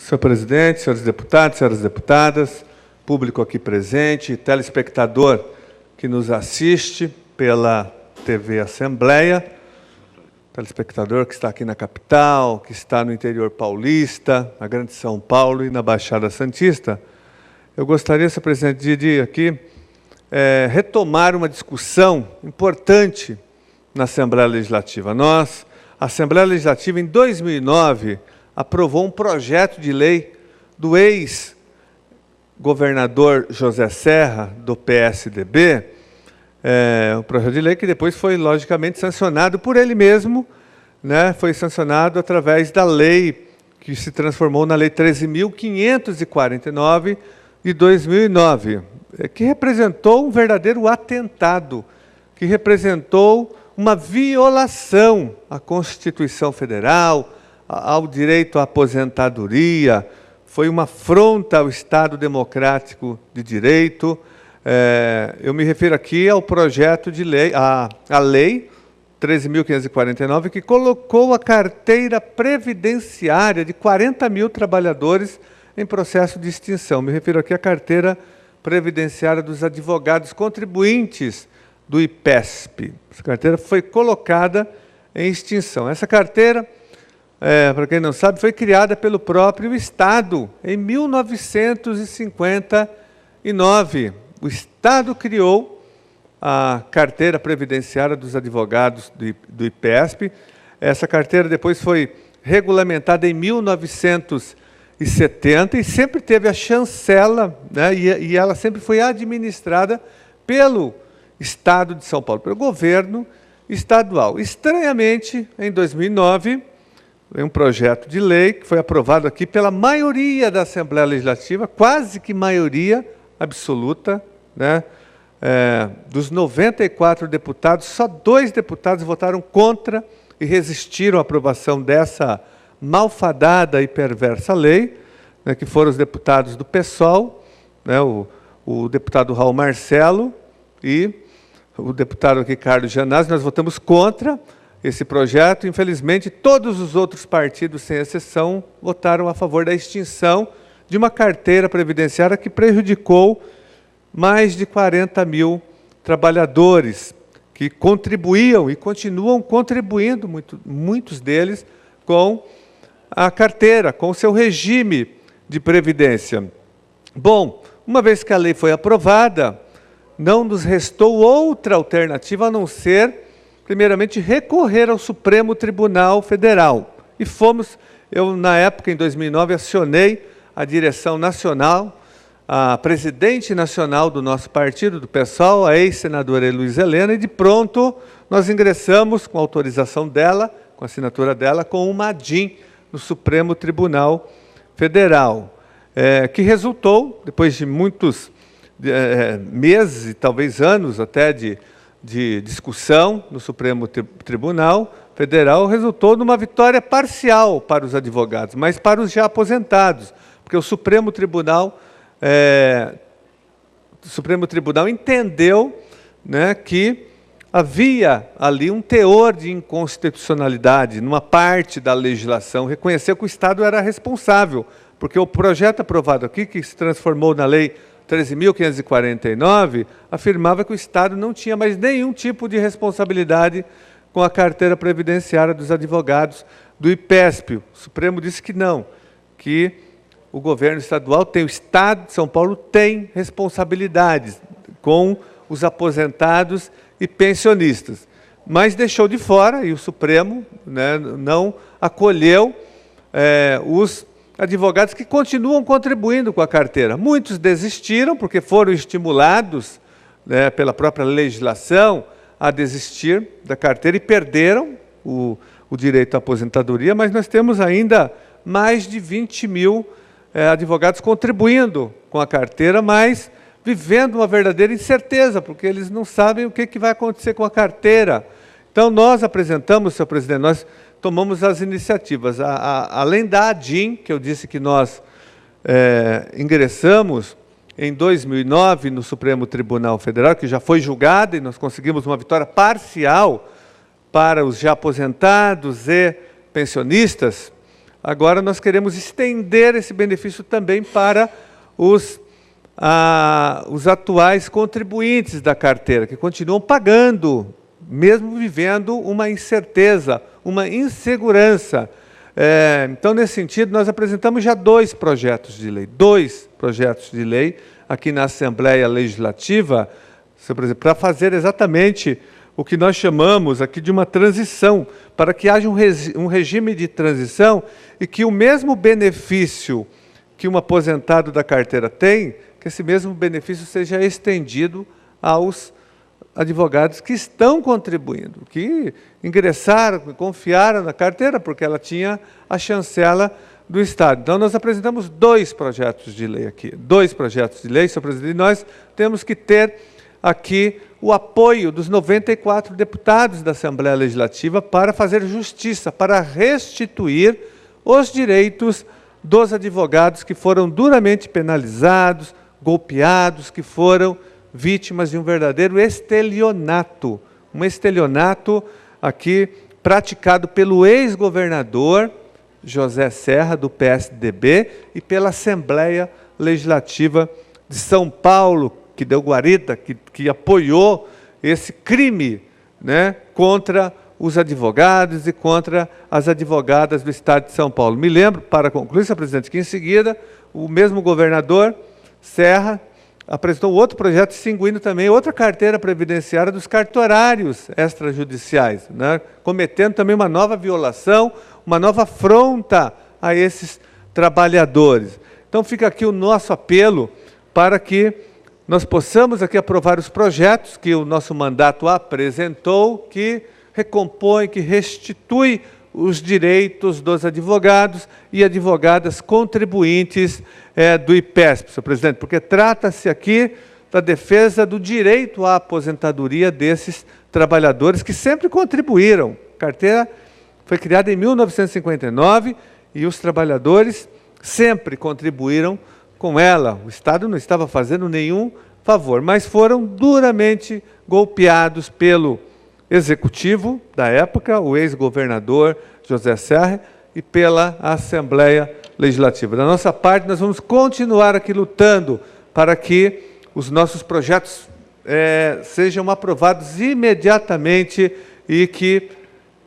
Senhor presidente, senhores deputados, senhoras deputadas, público aqui presente, telespectador que nos assiste pela TV Assembleia, telespectador que está aqui na capital, que está no interior paulista, na Grande São Paulo e na Baixada Santista, eu gostaria, senhor presidente, de aqui retomar uma discussão importante na Assembleia Legislativa. A Assembleia Legislativa, em 2009, aprovou um projeto de lei do ex-governador José Serra, do PSDB, um projeto de lei que depois foi, logicamente, sancionado por ele mesmo, né? Foi sancionado através da lei que se transformou na Lei 13.549 de 2009, que representou um verdadeiro atentado, que representou uma violação à Constituição Federal, ao direito à aposentadoria, foi uma afronta ao Estado Democrático de Direito. Eu me refiro aqui ao projeto de lei, a Lei 13.549, que colocou a carteira previdenciária de 40 mil trabalhadores em processo de extinção. Me refiro aqui à carteira previdenciária dos advogados contribuintes do IPESP. Essa carteira foi colocada em extinção. Essa carteira, para quem não sabe, foi criada pelo próprio Estado em 1959. O Estado criou a carteira previdenciária dos advogados do IPESP. Essa carteira depois foi regulamentada em 1970 e sempre teve a chancela, né, e ela sempre foi administrada pelo Estado de São Paulo, pelo governo estadual. Estranhamente, em 2009, um projeto de lei que foi aprovado aqui pela maioria da Assembleia Legislativa, quase que maioria absoluta, né? Dos 94 deputados, só 2 deputados votaram contra e resistiram à aprovação dessa malfadada e perversa lei, né, que foram os deputados do PSOL, né, o deputado Raul Marcelo e o deputado aqui, Carlos Gianazzi. Nós votamos contra esse projeto. Infelizmente, todos os outros partidos, sem exceção, votaram a favor da extinção de uma carteira previdenciária que prejudicou mais de 40 mil trabalhadores que contribuíam e continuam contribuindo, muitos deles, com a carteira, com o seu regime de previdência. Bom, uma vez que a lei foi aprovada, não nos restou outra alternativa a não ser, primeiramente, recorrer ao Supremo Tribunal Federal. E eu na época, em 2009, acionei a direção nacional, a presidente nacional do nosso partido, do PSOL, a ex-senadora Luiz Helena, e de pronto nós ingressamos, com a autorização dela, com a assinatura dela, com uma ADIM no Supremo Tribunal Federal, que resultou, depois de muitos meses e talvez anos até de discussão no Supremo Tribunal Federal, resultou numa vitória parcial para os advogados, mas para os já aposentados, porque o Supremo Tribunal entendeu, né, que havia ali um teor de inconstitucionalidade numa parte da legislação, reconheceu que o Estado era responsável, porque o projeto aprovado aqui, que se transformou na Lei 13.549, afirmava que o Estado não tinha mais nenhum tipo de responsabilidade com a carteira previdenciária dos advogados do IPESP. O Supremo disse que não, que o governo estadual o Estado de São Paulo tem responsabilidades com os aposentados e pensionistas. Mas deixou de fora, e o Supremo, né, não acolheu os advogados que continuam contribuindo com a carteira. Muitos desistiram, porque foram estimulados, né, pela própria legislação a desistir da carteira e perderam o direito à aposentadoria, mas nós temos ainda mais de 20 mil advogados contribuindo com a carteira, mas vivendo uma verdadeira incerteza, porque eles não sabem o que vai acontecer com a carteira. Então, nós apresentamos, senhor presidente, nós tomamos as iniciativas. Além da ADIM, que eu disse que nós ingressamos em 2009 no Supremo Tribunal Federal, que já foi julgada, e nós conseguimos uma vitória parcial para os já aposentados e pensionistas, agora nós queremos estender esse benefício também para os atuais contribuintes da carteira, que continuam pagando, mesmo vivendo uma incerteza, uma insegurança. Então, nesse sentido, nós apresentamos já dois projetos de lei aqui na Assembleia Legislativa, senhor presidente, para fazer exatamente o que nós chamamos aqui de uma transição, para que haja um regime de transição e que o mesmo benefício que um aposentado da carteira tem, que esse mesmo benefício seja estendido aos advogados que estão contribuindo, que ingressaram, confiaram na carteira, porque ela tinha a chancela do Estado. Então, nós apresentamos dois projetos de lei aqui. Senhor presidente, e nós temos que ter aqui o apoio dos 94 deputados da Assembleia Legislativa para fazer justiça, para restituir os direitos dos advogados que foram duramente penalizados, golpeados, que foram vítimas de um verdadeiro estelionato. Um estelionato aqui praticado pelo ex-governador José Serra, do PSDB, e pela Assembleia Legislativa de São Paulo, que deu guarida, que apoiou esse crime, né, contra os advogados e contra as advogadas do Estado de São Paulo. Me lembro, para concluir, senhor presidente, que em seguida o mesmo governador Serra apresentou outro projeto extinguindo também outra carteira previdenciária dos cartorários extrajudiciais, né, cometendo também uma nova violação, uma nova afronta a esses trabalhadores. Então fica aqui o nosso apelo para que nós possamos aqui aprovar os projetos que o nosso mandato apresentou, que recompõe, que restitui os direitos dos advogados e advogadas contribuintes do IPESP, senhor presidente, porque trata-se aqui da defesa do direito à aposentadoria desses trabalhadores que sempre contribuíram. A carteira foi criada em 1959 e os trabalhadores sempre contribuíram com ela. O Estado não estava fazendo nenhum favor, mas foram duramente golpeados pelo Executivo da época, o ex-governador José Serra, e pela Assembleia Legislativa. Da nossa parte, nós vamos continuar aqui lutando para que os nossos projetos sejam aprovados imediatamente e que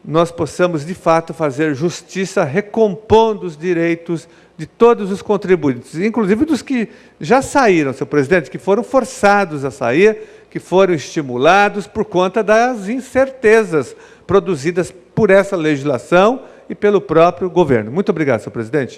nós possamos, de fato, fazer justiça recompondo os direitos de todos os contribuintes, inclusive dos que já saíram, senhor presidente, que foram forçados a sair, que foram estimulados por conta das incertezas produzidas por essa legislação e pelo próprio governo. Muito obrigado, senhor presidente.